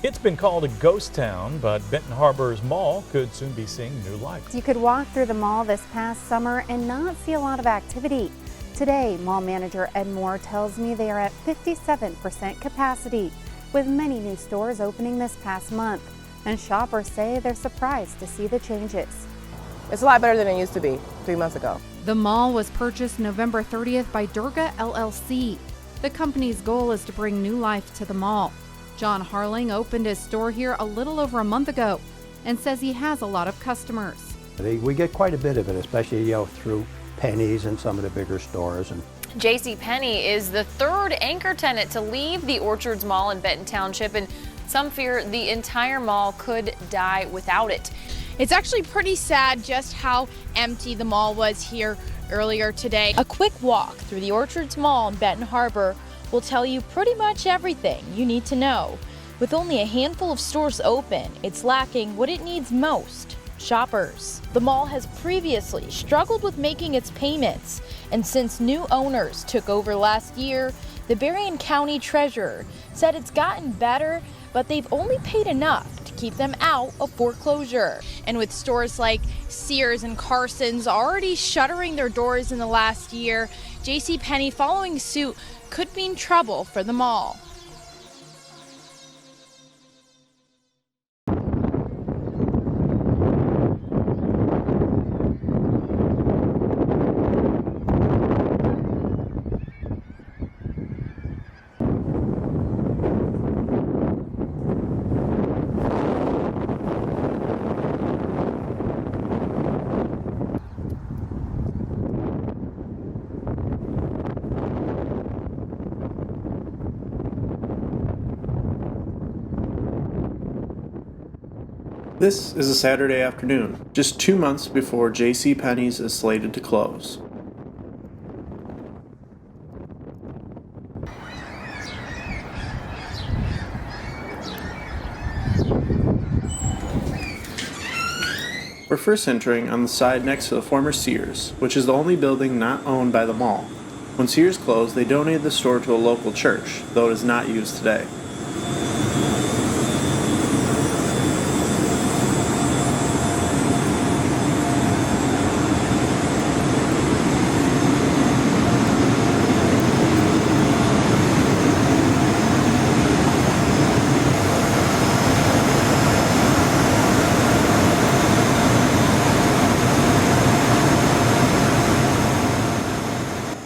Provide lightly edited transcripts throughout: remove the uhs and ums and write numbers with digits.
It's been called a ghost town, but Benton Harbor's mall could soon be seeing new life. You could walk through the mall this past summer and not see a lot of activity. Today, mall manager Ed Moore tells me they are at 57% capacity, with many new stores opening this past month. And shoppers say they're surprised to see the changes. It's a lot better than it used to be 3 months ago. The mall was purchased November 30th by Durga LLC. The company's goal is to bring new life to the mall. John Harling opened his store here a little over a month ago and says he has a lot of customers. We get quite a bit of it, especially through Penny's and some of the bigger stores. And JCPenney is the third anchor tenant to leave the Orchards Mall in Benton Township, and some fear the entire mall could die without it. It's actually pretty sad just how empty the mall was here earlier today. A quick walk through the Orchards Mall in Benton Harbor will tell you pretty much everything you need to know. With only a handful of stores open, it's lacking what it needs most: shoppers. The mall has previously struggled with making its payments, and since new owners took over last year, the Berrien County Treasurer said it's gotten better, but they've only paid enough to keep them out of foreclosure. And with stores like Sears and Carson's already shuttering their doors in the last year, JCPenney following suit could mean trouble for the mall. This is a Saturday afternoon, just 2 months before JCPenney's is slated to close. We're first entering on the side next to the former Sears, which is the only building not owned by the mall. When Sears closed, they donated the store to a local church, though it is not used today.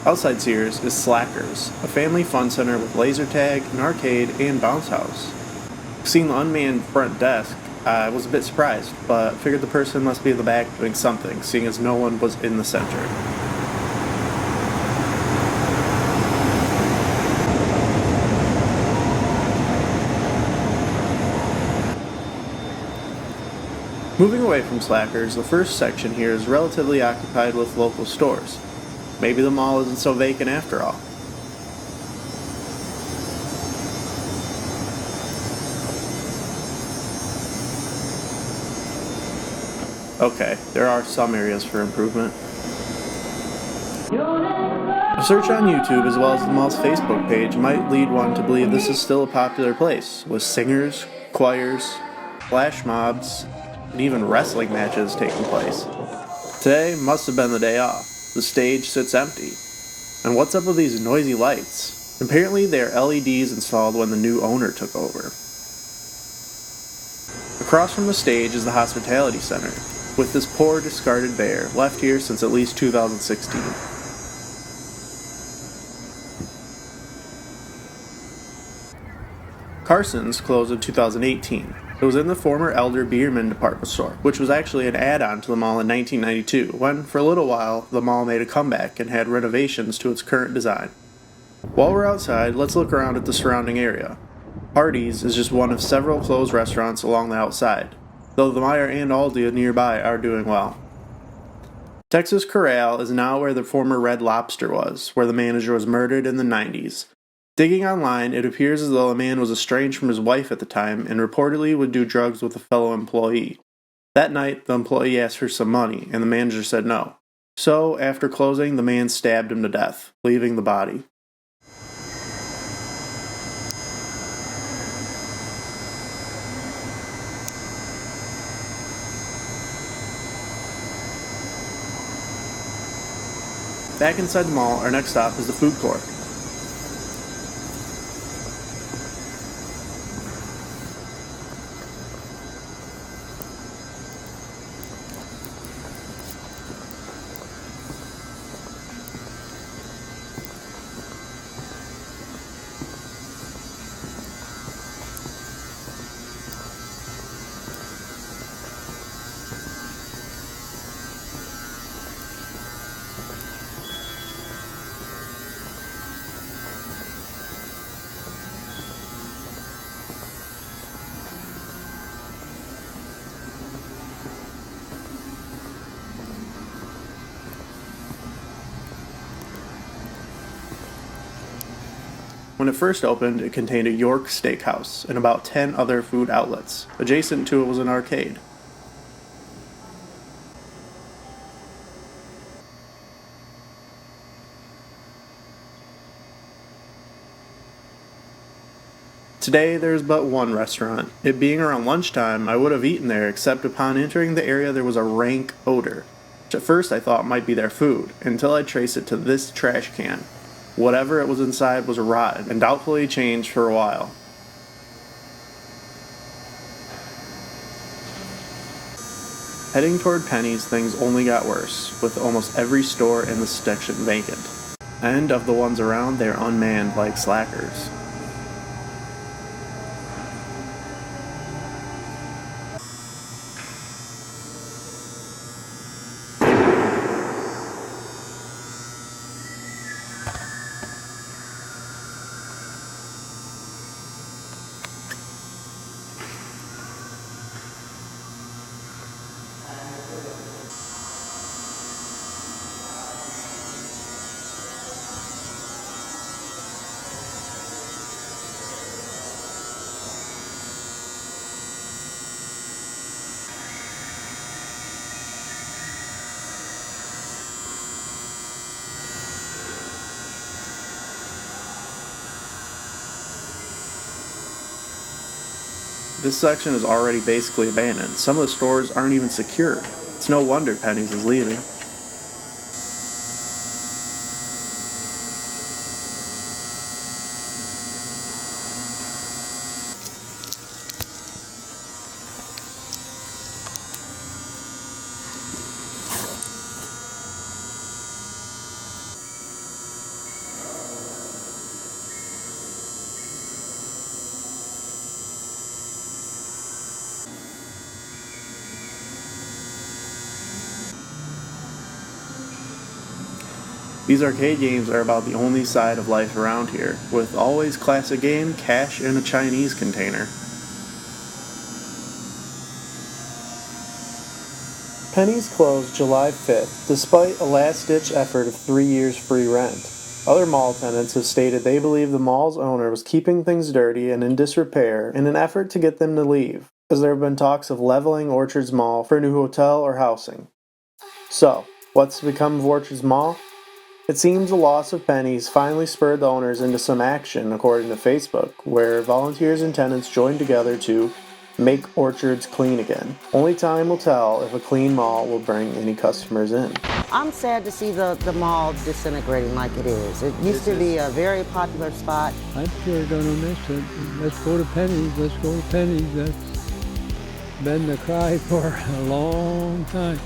Outside Sears is Slackers, a family fun center with laser tag, an arcade, and bounce house. Seeing the unmanned front desk, I was a bit surprised, but figured the person must be in the back doing something, seeing as no one was in the center. Moving away from Slackers, the first section here is relatively occupied with local stores. Maybe the mall isn't so vacant after all. Okay, there are some areas for improvement. A search on YouTube as well as the mall's Facebook page might lead one to believe this is still a popular place, with singers, choirs, flash mobs, and even wrestling matches taking place. Today must have been the day off. The stage sits empty. And what's up with these noisy lights? Apparently they are LEDs installed when the new owner took over. Across from the stage is the Hospitality Center, with this poor discarded bear, left here since at least 2016. Carson's closed in 2018. It was in the former Elder Bierman department store, which was actually an add-on to the mall in 1992, when, for a little while, the mall made a comeback and had renovations to its current design. While we're outside, let's look around at the surrounding area. Hardee's is just one of several closed restaurants along the outside, though the Meijer and Aldi nearby are doing well. Texas Corral is now where the former Red Lobster was, where the manager was murdered in the 90s. Digging online, it appears as though the man was estranged from his wife at the time and reportedly would do drugs with a fellow employee. That night, the employee asked for some money, and the manager said no. So, after closing, the man stabbed him to death, leaving the body. Back inside the mall, our next stop is the food court. When it first opened, it contained a York steakhouse and about 10 other food outlets. Adjacent to it was an arcade. Today, there is but one restaurant. It being around lunchtime, I would have eaten there, except upon entering the area there was a rank odor, which at first I thought might be their food, until I traced it to this trash can. Whatever it was inside was rotten and doubtfully changed for a while. Heading toward Penny's, things only got worse, with almost every store in the section vacant. And of the ones around, they are unmanned like slackers. This section is already basically abandoned. Some of the stores aren't even secured. It's no wonder Penny's is leaving. These arcade games are about the only side of life around here, with always classic game, cash, and a Chinese container. Penny's closed July 5th, despite a last-ditch effort of 3 years free rent. Other mall tenants have stated they believe the mall's owner was keeping things dirty and in disrepair in an effort to get them to leave, as there have been talks of leveling Orchards Mall for a new hotel or housing. So, what's become of Orchards Mall? It seems the loss of Penny's finally spurred the owners into some action, according to Facebook, where volunteers and tenants joined together to make Orchards clean again. Only time will tell if a clean mall will bring any customers in. I'm sad to see the mall disintegrating like it is. It used to be a very popular spot. I'm sure gonna miss it. Let's go to Penny's, let's go to Penny's. That's been the cry for a long time.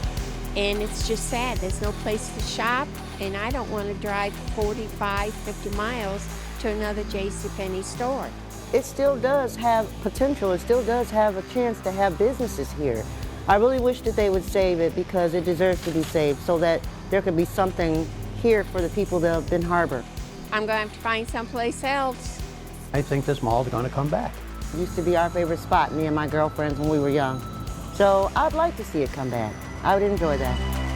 And it's just sad. There's no place to shop, and I don't want to drive 45, 50 miles to another JCPenney store. it still does have potential. It still does have a chance to have businesses here. I really wish that they would save it because it deserves to be saved so that there could be something here for the people of Benton Harbor. I'm going to have to find someplace else. I think this mall's going to come back. It used to be our favorite spot, me and my girlfriends, when we were young. So I'd like to see it come back. I would enjoy that.